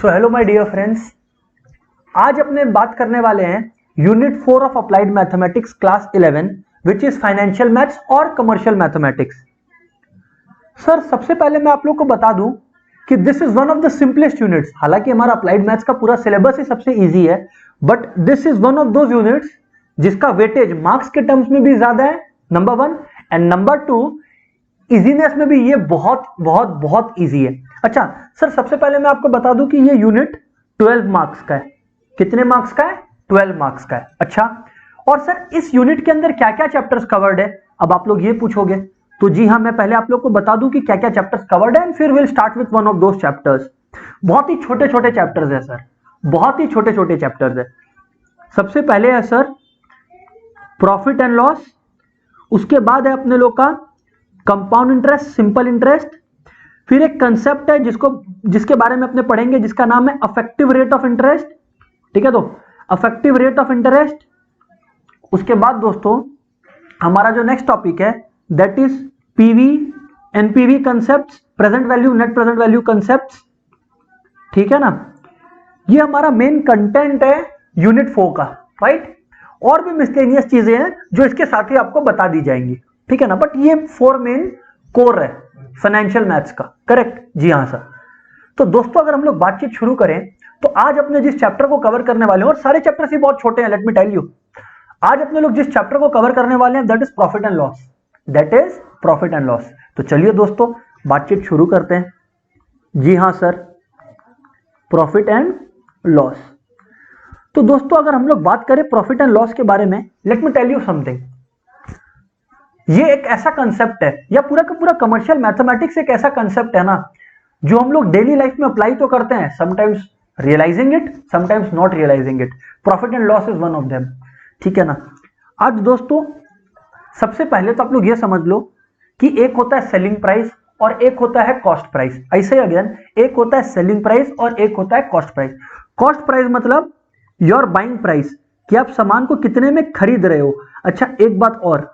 So hello my dear friends, आज अपने बात करने वाले हैं unit 4 of applied mathematics class 11 which is financial maths और कमर्शियल मैथमेटिक्स। सर सबसे पहले मैं आप लोग को बता दूं कि this is one of the simplest units. हालांकि हमारा अप्लाइड मैथ्स का पूरा सिलेबस ही सबसे इजी है, but this is one of those units जिसका वेटेज मार्क्स के टर्म्स में भी ज्यादा है, number one, and number two easiness में भी ये बहुत बहुत बहुत इजी है। अच्छा सर, सबसे पहले मैं आपको बता दूं कि ये यूनिट 12 मार्क्स का है। कितने मार्क्स का है? 12 मार्क्स का है। अच्छा, और सर इस यूनिट के अंदर क्या क्या चैप्टर्स कवर्ड है? अब आप लोग ये पूछोगे, तो जी हाँ, मैं पहले आप लोग को बता दूं कि क्या क्या चैप्टर्स कवर्ड है, फिर will start with one of those chapters. बहुत ही छोटे छोटे चैप्टर्स है सर, बहुत ही छोटे छोटे चैप्टर्स है। सबसे पहले है सर प्रॉफिट एंड लॉस, उसके बाद है अपने लोग का कंपाउंड इंटरेस्ट, सिंपल इंटरेस्ट, फिर एक कंसेप्ट है जिसके बारे में अपने पढ़ेंगे जिसका नाम है अफेक्टिव रेट ऑफ इंटरेस्ट। ठीक है, तो अफेक्टिव रेट ऑफ इंटरेस्ट। उसके बाद दोस्तों हमारा जो नेक्स्ट टॉपिक है that is PV, NPV concept, present value, net present value concept. ठीक है ना, ये हमारा मेन कंटेंट है यूनिट 4 का, राइट। और भी मिसलेनियस चीजें हैं जो इसके साथ ही आपको बता दी जाएंगी, ठीक है ना, बट ये 4 मेन कोर है फाइनेंशियल मैथ्स का, करेक्ट? जी हाँ सर। तो दोस्तों अगर हम लोग बातचीत शुरू करें तो आज अपने जिस चैप्टर को कवर करने वाले हैं, और सारे चैप्टर्स ही बहुत छोटे हैं, लेट मी टेल यू, आज अपने लोग जिस चैप्टर को कवर करने वाले हैं that is profit and loss, that is profit and loss. तो चलिए दोस्तों बातचीत शुरू करते हैं। जी हाँ सर, प्रॉफिट एंड लॉस। तो दोस्तों अगर हम लोग बात करें प्रॉफिट एंड लॉस के बारे में, let me tell you something. ये एक ऐसा कंसेप्ट है, या पूरा का पूरा कमर्शियल मैथमेटिक्स एक ऐसा कंसेप्ट है ना जो हम लोग डेली लाइफ में अप्लाई तो करते हैं, sometimes realising it, sometimes not realising it. Profit and loss is one of them, ठीक है ना। आज दोस्तों सबसे पहले तो आप लोग ये समझ लो कि एक होता है सेलिंग प्राइस और एक होता है कॉस्ट प्राइस। ऐसे अगेन, एक होता है सेलिंग प्राइस और एक होता है कॉस्ट प्राइस। कॉस्ट प्राइस मतलब योर बाइंग प्राइस, कि आप सामान को कितने में खरीद रहे हो। अच्छा एक बात और,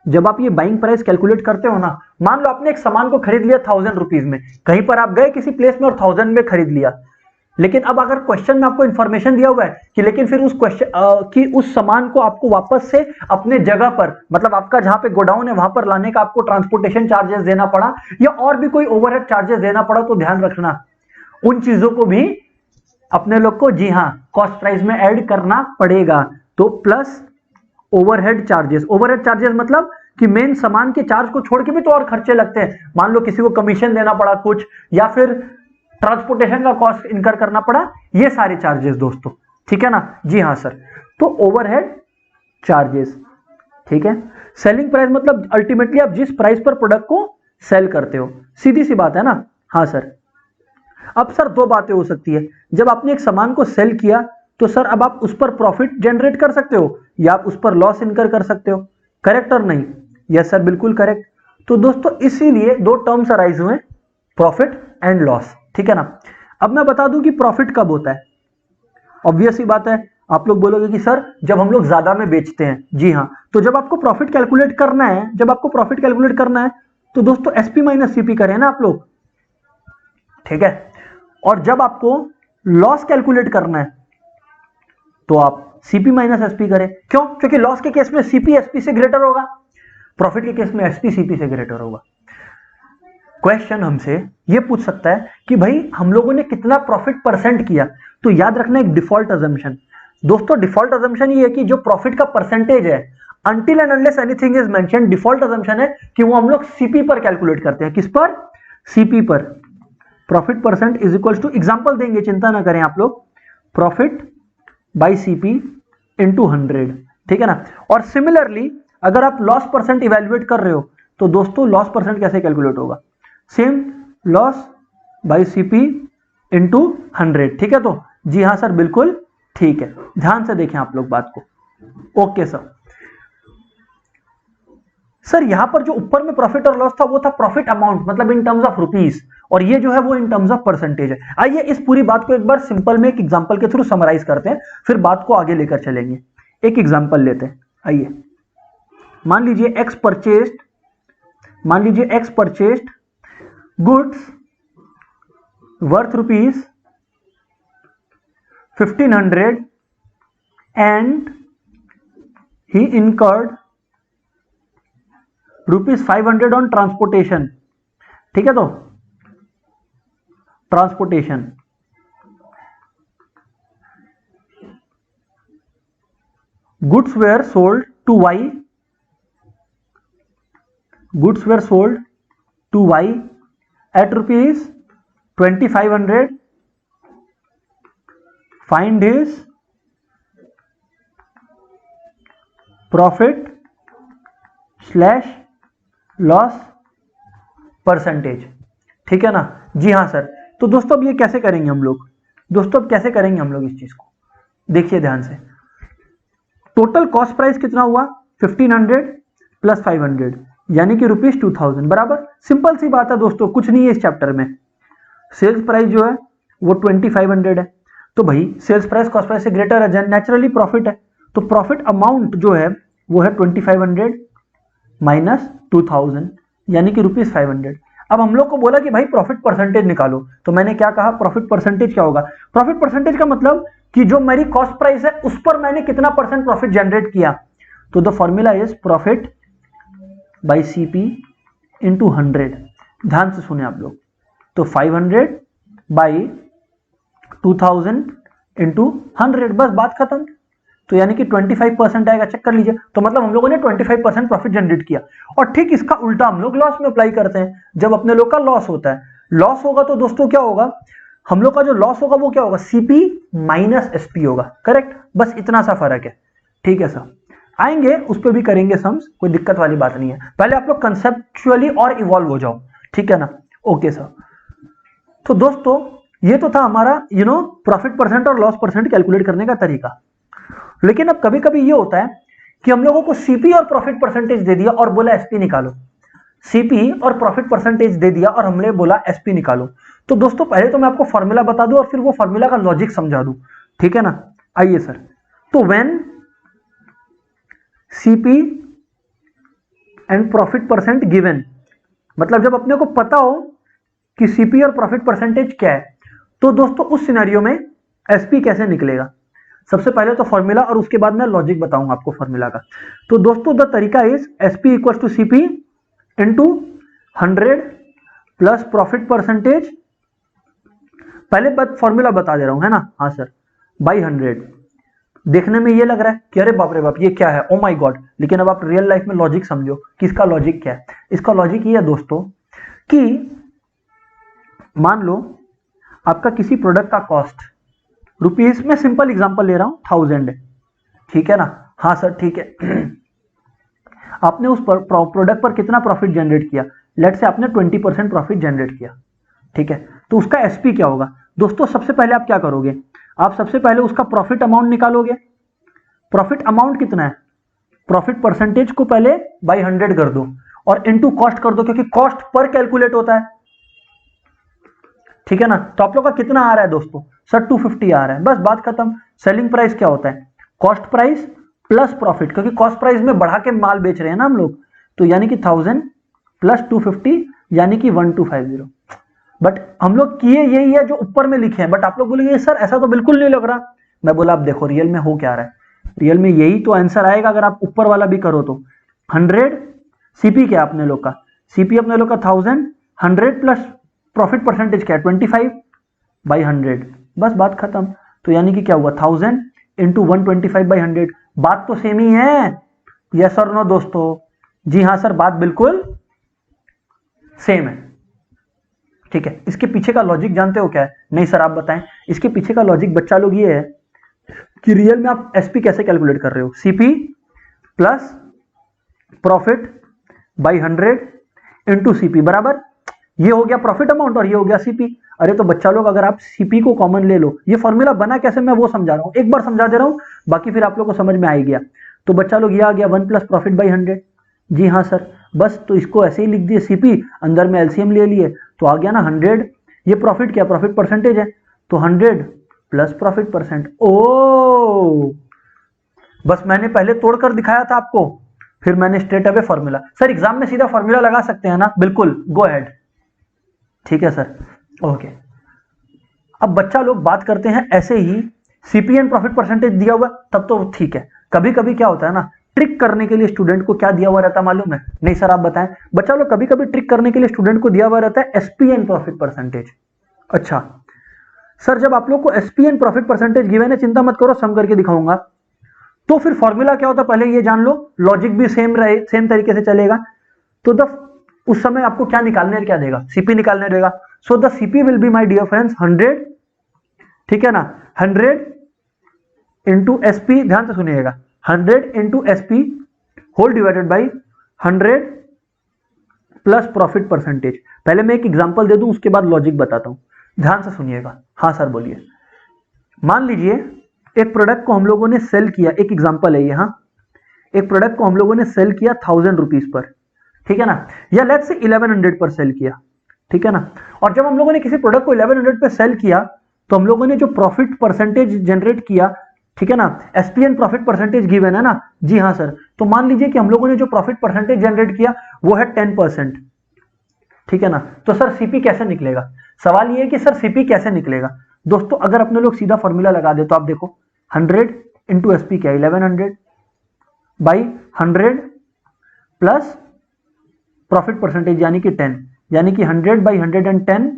जब आप ये बाइंग प्राइस कैलकुलेट करते हो ना, मान लो आपने एक सामान को खरीद लिया 1000 रुपीज में, कहीं पर आप गए किसी प्लेस में और 1000 में खरीद लिया, लेकिन अब अगर क्वेश्चन में आपको इंफॉर्मेशन दिया हुआ है कि लेकिन फिर उस क्वेश्चन कि उस सामान को आपको वापस से अपने जगह पर, मतलब आपका जहां पे गोडाउन है वहां पर लाने का आपको ट्रांसपोर्टेशन चार्जेस देना पड़ा या और भी कोई ओवरहेड चार्जेस देना पड़ा, तो ध्यान रखना उन चीजों को भी अपने लोग को, जी हाँ, कॉस्ट प्राइस में ऐड करना पड़ेगा। तो plus overhead charges, overhead charges मतलब कि मेन सामान के चार्ज को छोड़ के भी तो और खर्चे लगते हैं। मान लो किसी को कमीशन देना पड़ा कुछ, या फिर ट्रांसपोर्टेशन का कॉस्ट इनकर करना पड़ा, ये सारे चार्जेस दोस्तों, ठीक है ना। जी हाँ सर, तो ओवरहेड चार्जेस, ठीक है। सेलिंग प्राइस मतलब अल्टीमेटली आप जिस प्राइस पर प्रोडक्ट को सेल करते हो, सीधी सी बात है ना। हाँ सर, अब सर दो बातें हो सकती है, जब आपने एक सामान को सेल किया तो सर अब आप उस पर प्रॉफिट जनरेट कर सकते हो या आप उस पर लॉस इनकर कर सकते हो, करेक्ट और नहीं? यस सर, बिल्कुल करेक्ट। तो दोस्तों इसीलिए दो टर्म्स अराइज हुए, प्रॉफिट एंड लॉस, ठीक है ना। अब मैं बता दूं कि प्रॉफिट कब होता है। ऑब्वियस ही बात है, आप लोग बोलोगे कि सर जब हम लोग ज्यादा में बेचते हैं। जी हाँ, तो जब आपको प्रॉफिट कैलकुलेट करना है, जब आपको प्रॉफिट कैलकुलेट करना है तो दोस्तों एसपी माइनस सीपी करें ना आप लोग, ठीक है। और जब आपको लॉस कैलकुलेट करना है तो आप सीपी माइनस एसपी करें। क्यों? क्योंकि लॉस के केस में सीपी एसपी से ग्रेटर होगा, प्रॉफिट के केस में एसपी सीपी से ग्रेटर होगा। क्वेश्चन हमसे ये पूछ सकता है कि भाई हम लोगों ने कितना प्रॉफिट परसेंट किया, तो याद रखना एक डिफॉल्ट अजम्पशन। दोस्तों डिफॉल्ट अजम्पशन ये है कि जो प्रॉफिट का परसेंटेज है, until and unless anything is mention, default assumption है कि वो हम लोग सीपी पर कैलकुलेट करते हैं। किस पर? सीपी पर। Profit percent is equal to, example देंगे, चिंता ना करें आप लोग, प्रॉफिट बाई सीपी इंटू 100, ठीक है ना। और सिमिलरली अगर आप लॉस परसेंट इवेल्युएट कर रहे हो तो दोस्तों लॉस परसेंट कैसे कैलकुलेट होगा? Same, loss by CP into 100, ठीक है। तो जी हाँ सर, बिल्कुल ठीक है, ध्यान से देखें आप लोग बात को। ओके सर, सर यहां पर जो ऊपर में प्रॉफिट और लॉस था वो था प्रॉफिट अमाउंट, मतलब इन टर्म्स ऑफ रुपीस, और ये जो है वो इन टर्म्स ऑफ परसेंटेज है। आइए इस पूरी बात को एक बार सिंपल में एक एग्जांपल के थ्रू समराइज करते हैं, फिर बात को आगे लेकर चलेंगे। एक एग्जांपल लेते हैं, आइए। मान लीजिए x purchased goods worth rupees 1500 and he incurred ₹500 on transportation. ठीक है, तो transportation goods were sold to Y. Goods were sold to Y at ₹2500. Find his profit / loss percentage. ठीक है ना? जी हाँ सर. तो दोस्तों अब ये कैसे करेंगे हम लोग? दोस्तों अब कैसे करेंगे हम लोग इस चीज को? देखिए ध्यान से. टोटल कॉस्ट प्राइस कितना हुआ? 1500 प्लस 500 यानी कि ₹2000 बराबर. सिंपल सी बात है दोस्तों, कुछ नहीं है इस चैप्टर में. सेल्स प्राइस जो है वो 2500 है, तो भाई सेल्स प्राइस कॉस्ट प्राइस से ग्रेटर है, नेचुरली प्रॉफिट है, तो प्रॉफिट अमाउंट जो है वो है 2500 माइनस 2000 यानी कि ₹500. अब हम लोग को बोला कि भाई प्रॉफिट परसेंटेज निकालो, तो मैंने क्या कहा? प्रॉफिट परसेंटेज क्या होगा? प्रॉफिट परसेंटेज का मतलब कि जो मेरी कॉस्ट प्राइस है उस पर मैंने कितना परसेंट प्रॉफिट जनरेट किया. तो the formula is profit by CP into 100. ध्यान से सुने आप लोग. तो 500 बाई 2000 इंटू 100, बस बात खत्म. तो यानी कि 25% आएगा. चेक कर लीजिए. तो मतलब हम लोगों ने 25% प्रॉफिट जनरेट किया. और ठीक इसका उल्टा हम लोग लॉस में अप्लाई करते हैं. जब अपने लोग का लॉस होता है, लॉस होगा तो दोस्तों क्या होगा? हम लोग का जो लॉस होगा वो क्या होगा? सीपी माइनस एसपी होगा. करेक्ट? बस इतना सा फर्क है. ठीक है सर, आएंगे उस पर भी करेंगे सम्स, कोई दिक्कत वाली बात नहीं है. पहले आप लोग कंसेप्चुअली और इवॉल्व हो जाओ. ठीक है ना? Okay sir. तो दोस्तों ये तो था हमारा प्रॉफिट परसेंट और लॉस परसेंट कैलकुलेट करने का तरीका. लेकिन अब कभी कभी ये होता है कि हम लोगों को सीपी और प्रॉफिट परसेंटेज दे दिया और बोला एसपी निकालो. सीपी और प्रॉफिट परसेंटेज दे दिया और हमने बोला एसपी निकालो. तो दोस्तों पहले तो मैं आपको फॉर्मूला बता दूं और फिर वो फॉर्मूला का लॉजिक समझा दूं. ठीक है ना? आइए सर. तो when CP and profit percent given, मतलब जब अपने को पता हो कि सीपी और प्रॉफिट परसेंटेज क्या है, तो दोस्तों उस सिनेरियो में एसपी कैसे निकलेगा? सबसे पहले तो फॉर्मूला और उसके बाद मैं लॉजिक बताऊंगा आपको फॉर्मूला का. तो दोस्तों द तरीका is SP equal to CP into 100 plus profit percentage. पहले फॉर्मूला बता दे रहा हूं, है ना? हाँ सर. बाई 100. देखने में ये लग रहा है कि अरे बाप रे बाप ये क्या है, ओ माय गॉड. लेकिन अब आप रियल लाइफ में लॉजिक समझो कि इसका लॉजिक क्या है. इसका लॉजिक ये है दोस्तों कि मान लो आपका किसी प्रोडक्ट का कॉस्ट रुपीज में, सिंपल एग्जांपल ले रहा हूं, 1000 है. ठीक है ना? हाँ सर ठीक है. आपने उस प्रोडक्ट पर कितना प्रॉफिट जनरेट किया? लेट से आपने 20% प्रॉफिट जनरेट किया. ठीक है? तो उसका एसपी क्या होगा? दोस्तों सबसे पहले आप क्या करोगे? आप सबसे पहले उसका प्रॉफिट अमाउंट निकालोगे. प्रॉफिट अमाउंट कितना है? प्रॉफिट परसेंटेज को पहले बाई 100 कर दो और इनटू कॉस्ट कर दो, क्योंकि कॉस्ट पर कैलकुलेट होता है. ठीक है ना? तो आप लोग का कितना आ रहा है दोस्तों? सर 250 आ रहा है. बस बात खत्म. सेलिंग प्राइस क्या होता है? कॉस्ट प्राइस प्लस प्रॉफिट, क्योंकि कॉस्ट प्राइस में बढ़ा के माल बेच रहे हैं ना हम लोग. तो यानी कि 1000 प्लस 250 यानी कि 1250. बट हम लोग किए यही है जो ऊपर में लिखे हैं. बट आप लोग बोलेंगे सर ऐसा तो बिल्कुल नहीं लग रहा. मैं बोला आप देखो रियल में हो क्या रहा है. रियल में यही तो आंसर आएगा अगर आप ऊपर वाला भी करो तो. 100 सीपी क्या अपने लोग का? सीपी अपने लोग का 1000, 100 प्लस प्रॉफिट परसेंटेज क्या है? 25 बाई 100. बस बात खत्म. तो यानी कि क्या हुआ? 1000 इंटू 125 बाई 100. बात तो सेम ही है. यस और नो दोस्तों? जी हाँ सर, बात बिल्कुल सेम है. ठीक है? इसके पीछे का लॉजिक जानते हो क्या है? नहीं सर आप बताएं. इसके पीछे का लॉजिक बच्चा लोग ये है कि रियल में आप एसपी कैसे कैलकुलेट कर रहे हो? CP plus profit by 100 into CP बराबर, ये हो गया प्रॉफिट अमाउंट और ये हो गया सीपी. अरे तो बच्चा लोग अगर आप सीपी को कॉमन ले लो, ये फॉर्मूला बना कैसे मैं वो समझा रहा हूं, एक बार समझा दे रहा हूं, बाकी फिर आप लोग को समझ में आ ही गया. तो बच्चा लोग ये आ गया 1 प्लस प्रॉफिट बाई 100. जी हाँ सर. बस तो इसको ऐसे ही लिख दिए सीपी, अंदर में एलसीएम ले लिए तो आ गया ना 100. ये प्रॉफिट क्या? प्रॉफिट परसेंटेज है, तो 100 प्लस प्रॉफिट परसेंट. ओ बस मैंने पहले तोड़कर दिखाया था आपको, फिर मैंने straight away formula. Sir exam में सीधा फॉर्मूला लगा सकते हैं ना? बिल्कुल, गो अहेड. ठीक है सर. ओके. अब बच्चा लोग बात करते हैं ऐसे ही सीपी एंड प्रॉफिट परसेंटेज दिया हुआ तब तो ठीक है। कभी कभी क्या होता है ना, ट्रिक करने के लिए स्टूडेंट को क्या दिया हुआ रहता है मालूम है? नहीं सर आप बताएं। बच्चा लोग कभी कभी ट्रिक करने के लिए स्टूडेंट को दिया हुआ रहता है एसपी एंड प्रॉफिट परसेंटेज। अच्छा सर जब आप लोग को SP and profit percentage given है, चिंता मत करो, सम करके दिखाऊंगा। तो फिर फॉर्मूला क्या होता है पहले ये जान लो, लॉजिक भी सेम रहे, सेम तरीके से चलेगा। तो उस समय आपको क्या निकालने क्या देगा? सीपी निकालने देगा। So the CP will be my dear friends 100, ठीक है ना, 100 इंटू एसपी, ध्यान से सुनिएगा, 100 into SP whole divided by 100 plus profit percentage. पहले मैं एक एग्जांपल दे दूं, उसके बाद लॉजिक बताता हूं, ध्यान से सुनिएगा। हाँ सर बोलिए। मान लीजिए एक प्रोडक्ट को हम लोगों ने सेल किया, एक एग्जांपल है ये, हाँ, एक प्रोडक्ट को हम लोगों ने सेल किया 1000 रुपीज पर, ठीक है ना, या लेट्स से 1100 पर सेल किया, ठीक है ना। और जब हम लोगों ने किसी प्रोडक्ट को 1100 पे सेल किया तो हम लोगों ने जो प्रॉफिट परसेंटेज जनरेट किया, ठीक है ना, SP and profit percentage given है ना, जी हाँ सर। तो मान लीजिए कि हम लोगों ने जो प्रॉफिट परसेंटेज जनरेट किया वो है 10%, ठीक है ना। तो सर सीपी कैसे निकलेगा? सवाल ये है कि सर सीपी कैसे निकलेगा। दोस्तों अगर अपने लोग सीधा फॉर्मूला लगा दे तो आप देखो 100 इंटू एसपी क्या 1100 बाई 100 प्लस प्रॉफिट परसेंटेज यानी कि 10, यानी कि 100 बाई 110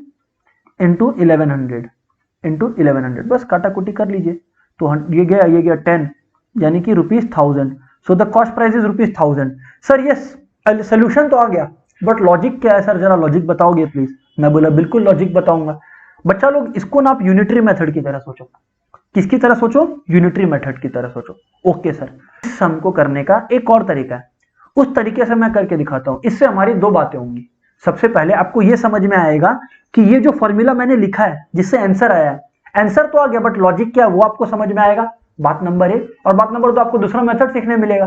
इंटू 1100 इंटू 1100, बस काटाकुटी कर लीजिए। तो ये गया 10 यानी कि ₹1000। So the cost price is ₹1000। Sir ये सोल्यूशन तो आ गया, बट लॉजिक क्या है सर, जरा लॉजिक बताओगे प्लीज? मैं बोला बिल्कुल लॉजिक बताऊंगा। बच्चा लोग इसको ना आप यूनिटरी मेथड की तरह सोचो। किसकी तरह सोचो? यूनिटरी मेथड की तरह सोचो। ओके सर, इस सम को करने का एक और तरीका है, उस तरीके से मैं करके दिखाता हूं। इससे हमारी दो बातें होंगी। सबसे पहले आपको यह समझ में आएगा कि ये जो फॉर्मूला मैंने लिखा है जिससे आंसर आया है, आंसर तो आ गया बट लॉजिक क्या है वो आपको समझ में आएगा, बात नंबर 1। और बात नंबर 2, आपको दूसरा मेथड सीखने मिलेगा।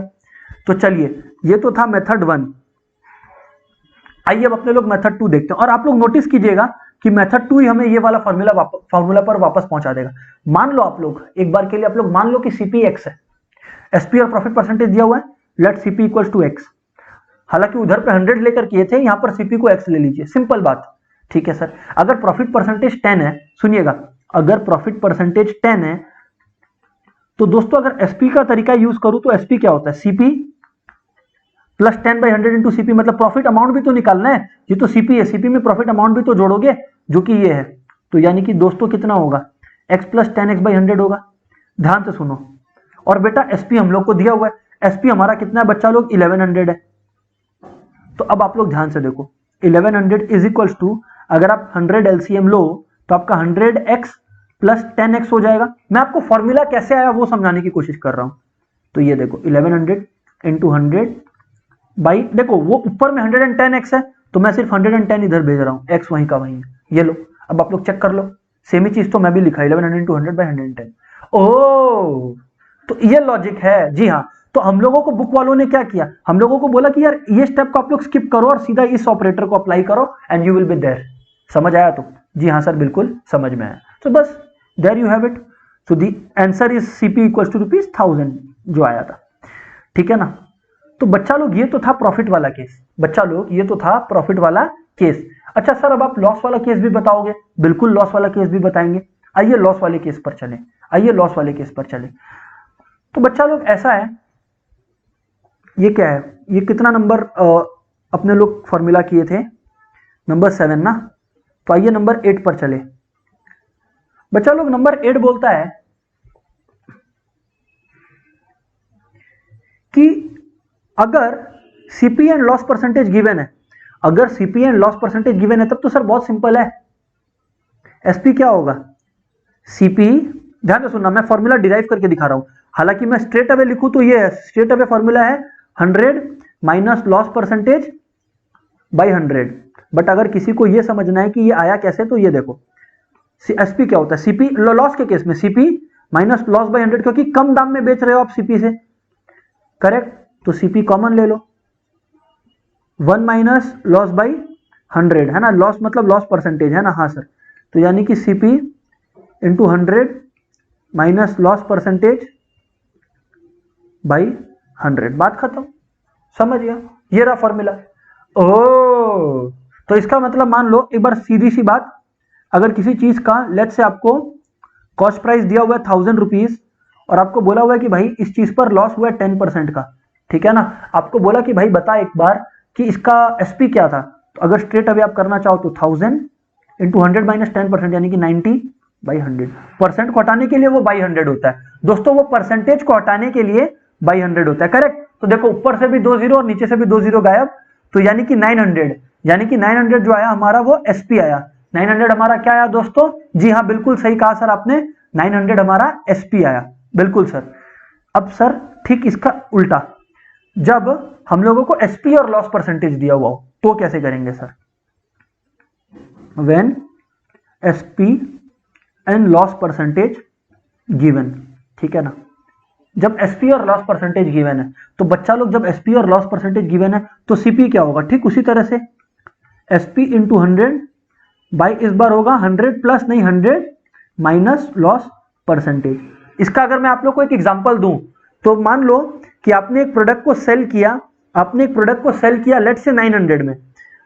तो चलिए, ये तो था मेथड 1। आइए अब अपने लोग मेथड 2 देखते हैं। और आप लोग नोटिस कीजिएगा कि मेथड 2 ही हमें ये वाला फॉर्मूला पर वापस पहुंचा देगा। मान लो आप लोग एक बार के लिए, आप लोग मान लो कि सीपी एक्स है, एसपी और प्रॉफिट परसेंटेज दिया हुआ है, let CP equals to x. हालांकि उधर पे 100 लेकर किए थे, यहां पर सीपी को एक्स ले लीजिए, सिंपल बात, ठीक है सर। अगर प्रॉफिट परसेंटेज 10 है, सुनिएगा, अगर प्रॉफिट परसेंटेज 10 है तो दोस्तों अगर एसपी का तरीका यूज करूं तो एसपी क्या होता है? CP plus 10 by 100 into CP, मतलब प्रॉफिट अमाउंट भी तो निकालना है। ये तो सीपी है, सीपी में प्रॉफिट अमाउंट भी तो जोड़ोगे जो कि ये है। तो यानी कि दोस्तों कितना होगा? x प्लस 10x बाई 100 होगा। ध्यान से सुनो। और बेटा एसपी हम लोग को दिया हुआ है, एसपी हमारा कितना है बच्चा लोग? 1100 है। तो अब आप लोग ध्यान से देखो, 1100 इज इक्वल्स टू, अगर आप 100 एलसीएम लो तो आपका 100x प्लस 10x हो जाएगा। मैं आपको फॉर्मूला कैसे आया वो समझाने की कोशिश कर रहा हूं। तो ये देखो 1100 इंटू 100 बाई, देखो वो ऊपर में 110x है तो मैं सिर्फ 110 इधर भेज रहा हूं, x वहीं का वहीं है। ये लो, अब आप लोग चेक कर लो, सेम ही चीज तो मैं भी लिखा 1100 इंटू 100 बाई 110। ओह, तो ये लॉजिक है, जी हाँ। तो हम लोगों को बुक वालों ने क्या किया, हम लोगों को बोला कि यार ये स्टेप को आप लोग स्किप करो और सीधा इस ऑपरेटर को अप्लाई करो and you will be there. समझ आया? तो जी हाँ सर बिल्कुल समझ में आया। तो बस there you have it. So the answer is CP equals to ₹1000 जो आया था, ठीक है ना। तो बच्चा लोग ये तो था प्रॉफिट वाला केस, बच्चा लोग ये तो था प्रॉफिट वाला केस। अच्छा सर अब आप लॉस वाला केस भी बताओगे? बिल्कुल लॉस वाला केस भी बताएंगे। आइए लॉस वाले केस पर चले, आइए लॉस वाले केस पर चले। तो बच्चा लोग ऐसा है, ये क्या है, ये कितना नंबर अपने लोग फॉर्मूला किए थे? नंबर 7 ना। तो आइए नंबर 8 पर चले। बच्चा लोग नंबर 8 बोलता है कि अगर CP and loss percentage given है, अगर CP and loss percentage given है तब तो सर बहुत सिंपल है, एसपी क्या होगा? सीपी, ध्यान से सुनना, मैं फॉर्मूला डिराइव करके दिखा रहा हूं। हालांकि मैं स्ट्रेट अवे लिखूं तो ये स्ट्रेट अवे फॉर्मूला है 100 minus loss percentage by 100। But अगर किसी को ये समझना है कि ये आया कैसे, तो ये देखो एसपी क्या होता है? सीपी लॉस के केस में सीपी माइनस लॉस बाई 100, क्योंकि कम दाम में बेच रहे हो आप सीपी से, करेक्ट। तो सीपी कॉमन ले लो, 1 माइनस लॉस बाई 100 है ना, लॉस मतलब लॉस परसेंटेज है ना, हाँ सर। तो यानी कि CP into 100 minus loss percentage by 100, बात खत्म। समझ गया? ये रहा फॉर्मूला। ओह, तो इसका मतलब मान लो एक बार सीधी सी बात, अगर किसी चीज का लेट्स से आपको कॉस्ट प्राइस दिया हुआ है 1000 रुपीज और आपको बोला हुआ है कि भाई इस चीज पर लॉस हुआ है 10% का, ठीक है ना। आपको बोला कि भाई बता एक बार कि इसका एसपी क्या था। तो अगर स्ट्रेट अभी आप करना चाहो तो 1000 इंटू 100 माइनस 10% यानी कि 90/100। परसेंट को हटाने के लिए वो बाई 100 होता है दोस्तों, वो परसेंटेज को हटाने के लिए बाई 100 होता है, करेक्ट। तो देखो ऊपर से भी 2 जीरो और नीचे से भी 2 जीरो गायब, तो यानी कि 900, यानी कि 900 जो आया हमारा वो एसपी आया। 900 हमारा क्या आया दोस्तों? जी हाँ बिल्कुल सही कहा सर आपने, 900 हमारा एसपी आया, बिल्कुल सर। अब सर ठीक इसका उल्टा, जब हम लोगों को एसपी और लॉस परसेंटेज दिया हुआ हो तो कैसे करेंगे sir? When SP and loss percentage given, ठीक है ना। जब एसपी और लॉस परसेंटेज गिवन है तो बच्चा लोग जब एसपी और लॉस परसेंटेज गिवन है तो सीपी क्या होगा? ठीक उसी तरह से एसपी इंटू 100 बाई इस बार होगा 100 प्लस नहीं 100 माइनस लॉस परसेंटेज। इसका अगर मैं आप लोग को एक एग्जांपल दूं तो मान लो कि आपने एक प्रोडक्ट को सेल किया, आपने एक प्रोडक्ट को सेल किया लेट से 900 में,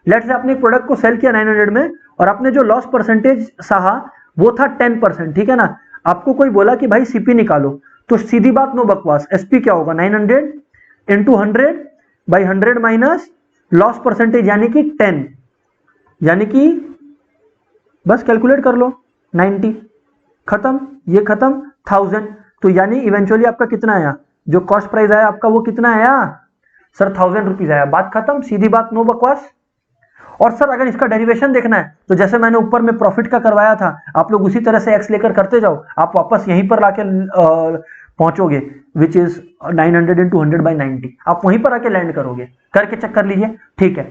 लेट से आपने एक प्रोडक्ट को सेल किया 900 में और आपने जो लॉस परसेंटेज सहा वो था 10%, ठीक है ना। आपको कोई बोला कि भाई सीपी निकालो, तो सीधी बात नो बकवास, एसपी क्या होगा? 900 into 100 by 100 minus loss percentage यानी कि 10, यानी कि बस कैलकुलेट कर लो 90, खत्म, ये खत्म 1000। तो यानी इवेंचुअली आपका कितना आया? जो कॉस्ट प्राइस आया आपका वो कितना आया सर? 1000 रुपीज आया, बात खत्म, सीधी बात, नो बकवास। और सर अगर इसका डेरिवेशन देखना है तो जैसे मैंने ऊपर में प्रॉफिट का करवाया था, आप लोग उसी तरह से एक्स लेकर करते जाओ, आप वापस यहीं पर लाके पहुंचोगे, विच इज 900 इंटू 100 बाई 90, आप वहीं पर आके लैंड करोगे, करके चेक कर लीजिए, ठीक है।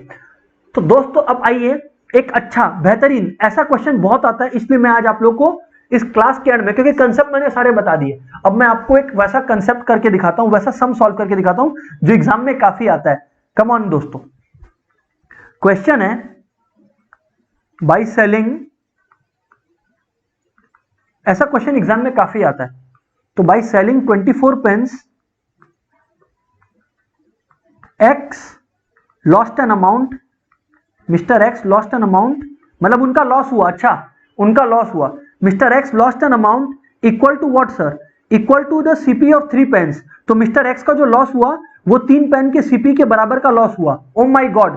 तो दोस्तों अब आइए एक अच्छा बेहतरीन, ऐसा क्वेश्चन बहुत आता है, इसलिए मैं आज आप लोग को इस क्लास के एंड में, क्योंकि कंसेप्ट मैंने सारे बता दिए, अब मैं आपको एक वैसा कंसेप्ट करके दिखाता हूं, वैसा सम सॉल्व करके दिखाता हूं जो एग्जाम में काफी आता है। कम ऑन दोस्तों, क्वेश्चन है बाय सेलिंग, ऐसा क्वेश्चन एग्जाम में काफी आता है। तो by selling 24 pens x lost an amount, mister x lost an amount, मतलब उनका लॉस हुआ, अच्छा उनका लॉस हुआ, mister x lost an amount equal to what sir? Equal to the CP of 3 pens. तो मिस्टर एक्स का जो loss हुआ वो 3 पेन के सीपी के बराबर का लॉस हुआ। ओ माय गॉड,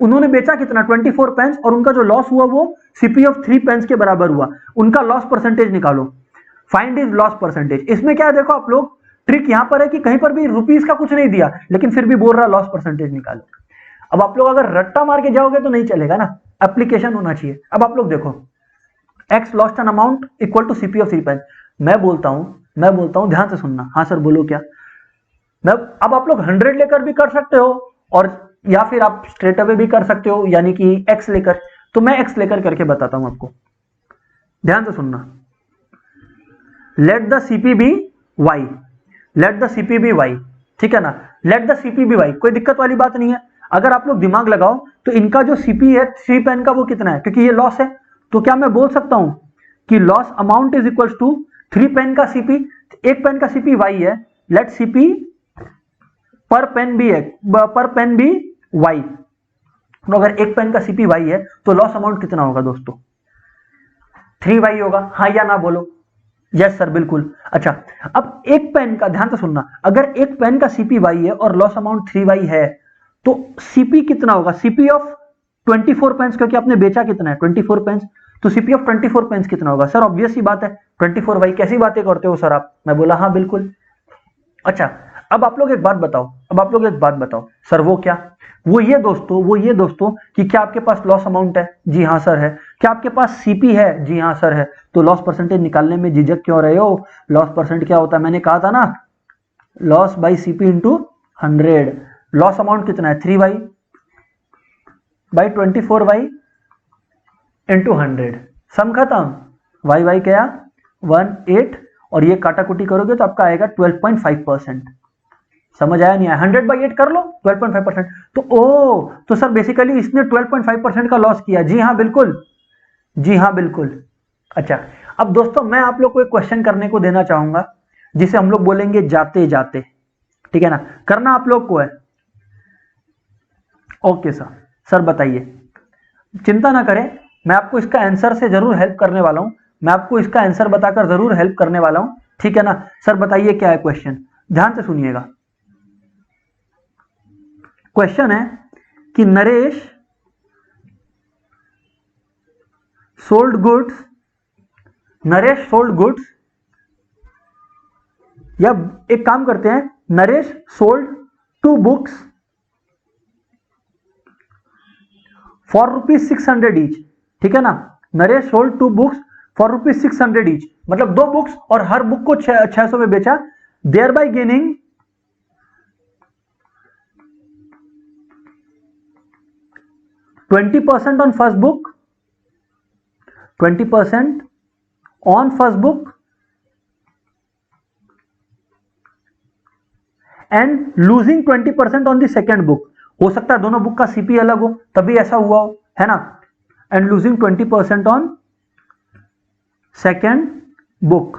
उन्होंने बेचा कितना? 24 पेन्स, और उनका जो लॉस हुआ वो सीपी ऑफ 3 पेन्स के बराबर हुआ। उनका लॉस परसेंटेज निकालो, फाइंड इज लॉस परसेंटेज। इसमें क्या है देखो आप लोग, ट्रिक यहां पर है कि कहीं पर भी रुपीस का कुछ नहीं दिया लेकिन फिर भी बोल रहा लॉस परसेंटेज निकालो। अब आप लोग अगर रट्टा मार के जाओगे तो नहीं चलेगा ना, एप्लीकेशन होना चाहिए। अब आप लोग देखो, x lost an amount equal to CP of 3 pen. मैं बोलता हूं ध्यान से सुनना, हाँ सर बोलो क्या? मैं, अब आप लोग 100 लेकर भी कर सकते हो और या फिर आप स्ट्रेट अवे भी कर सकते हो, यानी कि एक्स लेकर। तो मैं एक्स लेकर करके बताता हूं आपको, ध्यान से सुनना। Let the CP be y, let the CP be y, ठीक है ना, let the CP be y, कोई दिक्कत वाली बात नहीं है। अगर आप लोग दिमाग लगाओ तो इनका जो सीपी है 3 पेन का वो कितना है? क्योंकि ये लॉस है, तो क्या मैं बोल सकता हूं कि loss amount is equal to 3 pen का सीपी, एक पेन का सीपी वाई है, लेट सीपी पर पेन भी है, पर पेन भी वाई। तो अगर एक पेन का सीपी वाई है तो लॉस अमाउंट कितना होगा दोस्तों? 3y होगा, हाँ या ना बोलो? यस सर बिल्कुल। अच्छा, अब एक पेन का, ध्यान से सुनना, अगर एक पेन का सीपी वाई है और लॉस अमाउंट 3y है तो सीपी कितना होगा? सीपी ऑफ 24 पेन्स, क्योंकि आपने बेचा कितना है? 24 पेन्स, तो सीपी ऑफ 24 पेन्स कितना होगा? सर ऑब्वियस ही बात है 24y। कैसी बातें करते हो सर आप? मैं बोला हाँ बिल्कुल। अच्छा, अब आप लोग एक बात बताओ, अब आप लोग एक बात बताओ सर, वो क्या? वो ये दोस्तों कि क्या आपके पास लॉस अमाउंट है? जी हाँ सर है। क्या आपके पास सीपी है? जी हाँ सर है। तो लॉस परसेंटेज निकालने में झिझक क्यों रहे हो? लॉस परसेंट क्या होता है? मैंने कहा था ना, loss by CP into 100। Loss amount कितना है? 3y बाई 24y इंटू 100, सम खत्म। वाई वाई क्या? 18, और ये काटाकुटी करोगे तो आपका आएगा 12.5%। समझ आया नहीं आया? 100/8 कर लो, 12.5%। तो ओ, तो सर बेसिकली इसने 12.5% का लॉस किया। जी हाँ बिल्कुल, जी हाँ बिल्कुल। अच्छा, अब दोस्तों मैं आप लोग को एक क्वेश्चन करने को देना चाहूंगा जिसे हम लोग बोलेंगे जाते जाते, ठीक है ना? करना आप लोग को है। ओके सर, सर बताइए, चिंता ना करें, मैं आपको इसका आंसर से जरूर हेल्प करने वाला हूं। मैं आपको इसका आंसर बताकर जरूर हेल्प करने वाला हूं, ठीक है ना। सर बताइए क्या है क्वेश्चन, ध्यान से सुनिएगा। क्वेश्चन है कि नरेश सोल्ड गुड्स, या एक काम करते हैं, Naresh sold 2 books for ₹600 each, ठीक है ना। Naresh sold 2 books for ₹600 each, मतलब 2 बुक्स और हर बुक को 600 में बेचा, thereby gaining 20% on first book, 20% on first book and losing 20% on the second book. हो सकता है दोनों बुक का सीपी अलग हो, तभी ऐसा हुआ हो, है ना। And losing 20% on second book,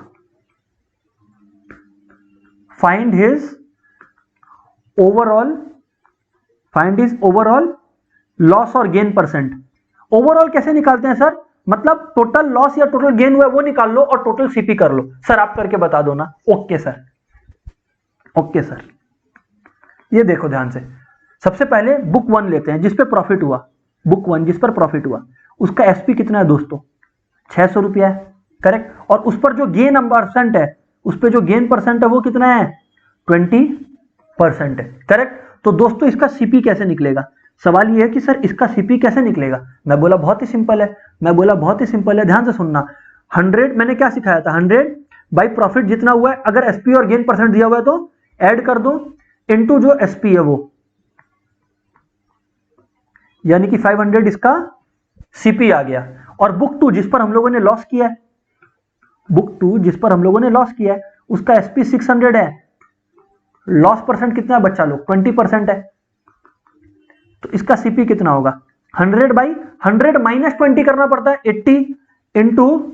find his overall loss और गेन परसेंट। ओवरऑल कैसे निकालते हैं सर, मतलब टोटल लॉस या टोटल गेन हुआ है वो निकाल लो और टोटल सीपी कर लो। सर आप करके बता दो ना। Okay sir, okay sir. ये देखो ध्यान से, सबसे पहले बुक 1 लेते हैं जिस पे प्रॉफिट हुआ, बुक 1 जिस पर प्रॉफिट हुआ, उसका एसपी कितना है दोस्तों, 600 रुपया है, करेक्ट। और उस पर जो गेन परसेंट है, उस पर जो गेन परसेंट है वो कितना है, 20% है, करेक्ट। तो दोस्तों इसका सीपी कैसे निकलेगा, सवाल ये है कि सर इसका सीपी कैसे निकलेगा। मैं बोला बहुत ही सिंपल है, ध्यान से सुनना। 100 मैंने क्या सिखाया था, 100 बाई प्रॉफिट जितना हुआ है, अगर एसपी और गेन परसेंट दिया हुआ है तो ऐड कर दो, इनटू जो एसपी है वो, यानी कि 500 इसका सीपी आ गया। और बुक 2 जिस पर हम लोगों ने लॉस किया है, उसका एसपी 600 है, लॉस परसेंट कितना है बच्चा लोग, 20% है। तो इसका सीपी कितना होगा, 100 बाई 100 माइनस 20 करना पड़ता है, 80 इंटू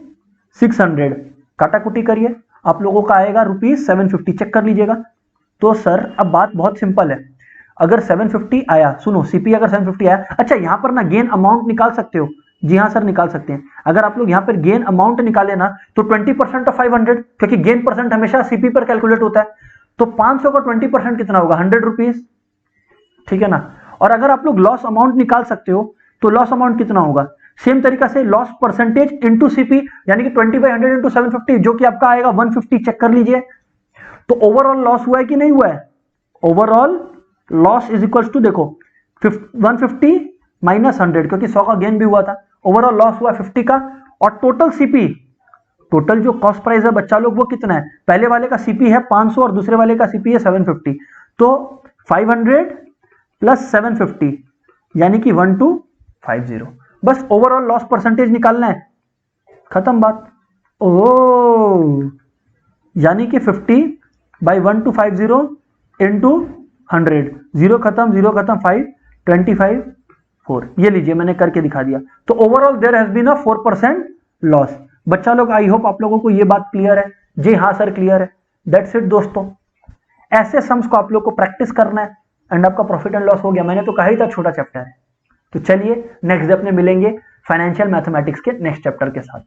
600, काटाकुटी करिए, आप लोगों का आएगा ₹750, चेक कर लीजिएगा। तो सर अब बात बहुत सिंपल है, अगर 750 आया, सुनो सीपी अगर 750 आया, अच्छा यहां पर ना गेन अमाउंट निकाल सकते हो, जी हाँ सर निकाल सकते हैं। अगर आप लोग यहां पर गेन अमाउंट निकाले ना तो 20% ऑफ 500, क्योंकि गेन परसेंट हमेशा सीपी पर कैलकुलेट होता है, तो 500 का 20% कितना होगा, ₹100, ठीक है ना। और अगर आप लोग लॉस अमाउंट निकाल सकते हो तो लॉस अमाउंट कितना होगा, सेम तरीका से लॉस परसेंटेज इंटू सीपी, यानी कि 20/100 इंटू 750, जो कि आपका आएगा 150, चेक कर लीजिए। तो ओवरऑल लॉस हुआ है कि नहीं हुआ है, overall loss is equal to, देखो 150 माइनस 100, क्योंकि 100 का गेन भी हुआ था, ओवरऑल लॉस हुआ 50 का। और टोटल सीपी, टोटल जो कॉस्ट प्राइस है बच्चा लोग वो कितना है, पहले वाले का सीपी है 500 और दूसरे वाले का सीपी है 750, तो 500 प्लस 750 यानी कि 1250, बस ओवरऑल लॉस परसेंटेज निकालना है, खत्म बात। ओ यानी कि 50 बाई 1250 इंटू 100, जीरो खत्म 5, 25 4, ये लीजिए मैंने करके दिखा दिया। तो overall there has been a 4% loss. बच्चा लोग आई होप आप लोगों को ये बात क्लियर है, जी हाँ सर क्लियर है। दैट्स इट दोस्तों, ऐसे सम्स को आप लोग को प्रैक्टिस करना है एंड आपका प्रॉफिट एंड लॉस हो गया। मैंने तो कहा ही था छोटा चैप्टर है। तो चलिए नेक्स्ट डे अपने मिलेंगे फाइनेंशियल मैथमेटिक्स के नेक्स्ट चैप्टर के साथ।